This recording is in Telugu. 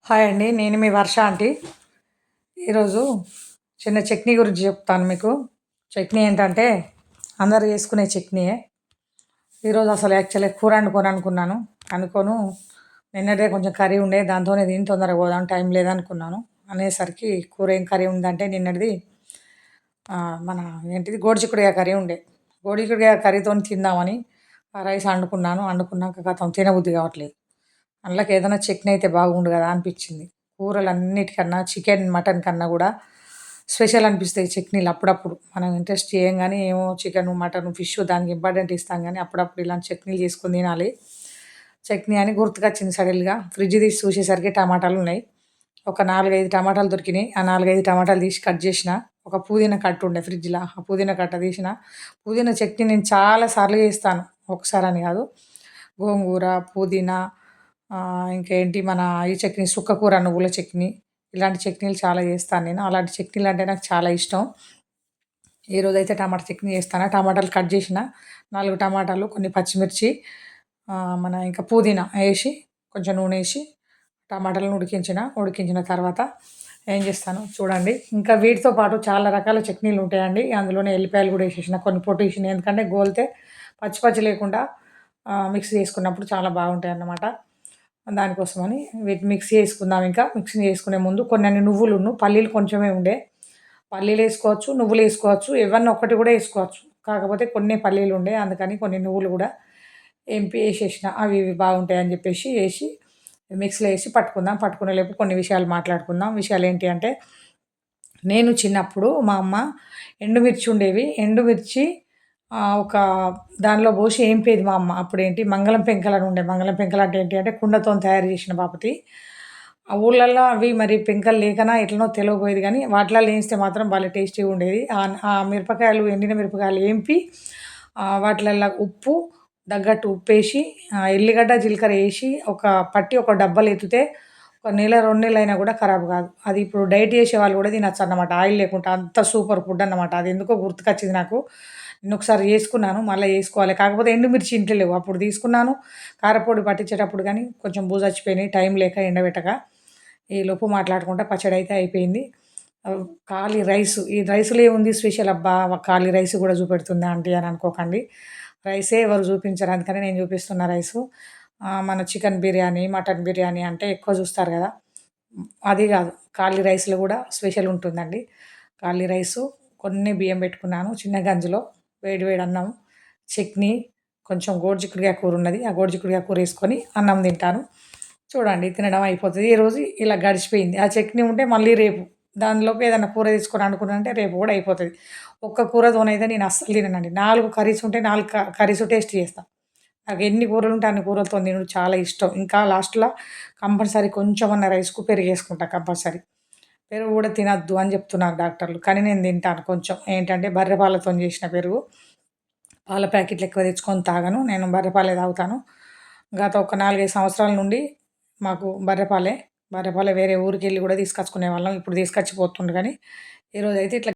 హాయ్ అండి. నేను మీ వర్ష ఆంటీ. ఈరోజు చిన్న చట్నీ గురించి చెప్తాను మీకు. చట్నీ ఏంటంటే అందరూ చేసుకునే చట్నీయే. ఈరోజు అసలు యాక్చువల్‌గా కూర అనుకున్నాను. అనుకోను నిన్నటిదే కొంచెం కర్రీ ఉండే దాంతోనే తిని తొందరగా పోదాం టైం లేదనుకున్నాను. అనేసరికి కూర ఏం కర్రీ ఉందంటే నిన్నటిది మన ఏంటిది గోరుచిక్కుడుకాయ కర్రీ ఉండే. గోరుచిక్కుడుకాయ కర్రీతోని తిందామని రైస్ వండుకున్నాను. వండుకున్నాక ఖతం తినబుద్ధి కావట్లేదు. అందులోకి ఏదైనా చట్నీ అయితే బాగుండు కదా అనిపించింది. కూరలన్నిటికన్నా చికెన్, మటన్ కన్నా కూడా స్పెషల్ అనిపిస్తాయి చట్నీలు అప్పుడప్పుడు. మనం ఇంట్రెస్ట్ చేయంగానే ఏమో చికెను, మటను, ఫిష్ దానికి ఇంపార్టెంట్ ఇస్తాం కానీ అప్పుడప్పుడు ఇలాంటి చట్నీలు చేసుకొని తినాలి. చట్నీ అని గుర్తుకొచ్చింది సడన్‌గా. ఫ్రిడ్జ్ తీసి చూసేసరికి టమాటాలు ఉన్నాయి. ఒక 4, 5 టమాటాలు దొరికినాయి. ఆ 4, 5 టమాటాలు తీసి కట్ చేసిన. ఒక పుదీనా కట్ట ఉండే ఫ్రిడ్జ్‌ల. ఆ పుదీనా కట్ట తీసిన. పుదీనా చట్నీ నేను చాలా సార్లు చేస్తాను. ఒకసారని కాదు. గోంగూర, పుదీనా ఇంకేంటి మన ఈ చట్నీ సుక్క కూర, నువ్వుల చట్నీ ఇలాంటి చట్నీలు చాలా చేస్తాను నేను. అలాంటి చట్నీలు అంటే నాకు చాలా ఇష్టం. ఈరోజైతే టమాటా చట్నీ చేస్తాను. టమాటాలు కట్ చేసిన. 4 టమాటాలు, కొన్ని పచ్చిమిర్చి మన ఇంకా పుదీనా ఏసి కొంచెం నూనె ఏసి టమాటాలను ఉడికించిన తర్వాత ఏం చేస్తాను చూడండి. ఇంకా వీటితో పాటు చాలా రకాల చట్నీలు ఉంటాయండి. అందులోనే ఎల్లిపాయలు కూడా ఏసేసిన. కొన్ని పొట్టేసినయి. ఎందుకంటే గోలితే పచ్చి పచ్చి లేకుండా మిక్స్ చేసుకున్నప్పుడు చాలా బాగుంటాయన్నమాట. దానికోసమని వీటిని మిక్స్ చేసుకుందాం ఇంకా. మిక్స్ చేసుకునే ముందు కొన్నన్ని నువ్వులును, పల్లీలు కొంచెమే ఉండే. పల్లీలేసుకోవచ్చు, నువ్వులేసుకోవచ్చు. ఏవన్నా ఒకటి కూడా ఏసుకోవచ్చు. కాకపోతే కొన్నే పల్లీలుండే. అందుకని కొన్ని నువ్వులు కూడా ఎంపి ఏసేసిన. అవి ఇవి బాగుంటాయని చెప్పేసి ఏసి మిక్సీలో ఏసి పట్టుకుందాం. పట్టుకునేలోపు కొన్ని విషయాలు మాట్లాడుకుందాం. విషయాలేంటి అంటే, నేను చిన్నప్పుడు మా అమ్మ ఎండుమిర్చి ఉండేవి. ఎండుమిర్చి ఒక దానిలో పోసి ఏంపేది మా అమ్మ. అప్పుడేంటి మంగళం పెంకలని ఉండే. మంగళం పెంకలంటే ఏంటి అంటే కుండతోని తయారు చేసిన బాపతి. ఆ ఊర్లల్లో అవి మరి పెంకలు లేకనా ఎట్లనో తెలవకపోయేది గానీ, వాటిలల్లో ఏస్తే మాత్రం భలే టేస్టీగా ఉండేది. ఆ మిరపకాయలు, ఎండిన మిరపకాయలు ఏంపి వాటిలల్లో ఉప్పు తగ్గట్టు ఉప్పేసి, ఎల్లిగడ్డ, జీలకర్ర ఏసి ఒక డబ్బాలో ఎత్తితే ఒక నెల, 2 నెలలైనా కూడా ఖరాబ్ కాదు. అది ఇప్పుడు డైట్ చేసేవాళ్ళు కూడా తినొచ్చన్నమాట. ఆయిల్ లేకుండా అంత సూపర్ ఫుడ్ అన్నమాట. అది ఎందుకో గుర్తుకొచ్చింది నాకు. నేనొకసారి చేసుకున్నాను. మళ్ళా చేసుకోవాలి. కాకపోతే ఎండుమిర్చి ఇంట్లో లేవు. అప్పుడు తీసుకున్నాను. కారప్పొడి పట్టించేటప్పుడు గానీ కొంచెం బూజొచ్చిపోయినాయి టైం లేక ఎండబెట్టక. ఈలోపు మాట్లాడుకుంటా పచ్చడైతే అయిపోయింది. ఖాళీ రైసు. ఈ రైస్‌లో ఏముంది స్పెషల్ అబ్బా! ఖాళీ రైస్ కూడా చూపెడుతుందా ఆంటీ అని అనుకోకండి. రైసే ఎవరు చూపించరు. అందుకని నేను చూపిస్తున్న రైసు. మన చికెన్ బిర్యానీ, మటన్ బిర్యానీ అంటే ఎక్కువ చూస్తారు కదా! అది కాదు. ఖాళీ రైస్‌లో కూడా స్పెషల్ ఉంటుందండి. ఖాళీ రైసు, కొన్ని బియ్యం పెట్టుకున్నాను చిన్న గంజులో. వేడి వేడి అన్నం, చట్నీ, కొంచెం గోరుచిక్కుడుకాయ కూర ఉన్నది. ఆ గోరుచిక్కుడుకాయ కూర ఏసుకొని అన్నం తింటాను. చూడండి తినడం అయిపోతది. ఈరోజు ఇలా గడిచిపోయింది. ఆ చట్నీ ఉంటే మళ్ళీ రేపు దానిలోకి ఏదైనా కూర తీసుకొని వండుకున్నానంటే రేపు కూడా అయిపోతది. ఒక్క కూరతోనైతే నేను అస్సలు తిననండి. 4 కర్రీస్ ఉంటే 4 కర్రీస్ టేస్ట్ చేస్తా. నాకు ఎన్ని కూరలుంటే అన్ని కూరలతోని తినుడు చాలా ఇష్టం. ఇంకా లాస్ట్‌ల కంపల్సరీ కొంచెమన్నా రైస్‌కు పెరుగేసుకుంటా కంపల్సరీ. పెరుగు కూడా తినొద్దు అని చెప్తున్నారు డాక్టర్లు. కానీ నేను తింటాను కొంచెం. ఏంటంటే బర్రె పాలతోని చేసిన పెరుగు. పాల ప్యాకెట్లు ఎక్కువ తెచ్చుకొని తాగను. నేను బర్రె పాలే తాగుతాను. గత ఒక 4, 5 సంవత్సరాల నుండి మాకు బర్రె పాలే. బర్రె పాలే వేరే ఊరికెళ్ళి కూడా తీసుకొచ్చుకునేవాళ్ళం. ఇప్పుడు తీసుకొచ్చి పోతుండ్రు గానీ, ఈరోజైతే ఇట్లా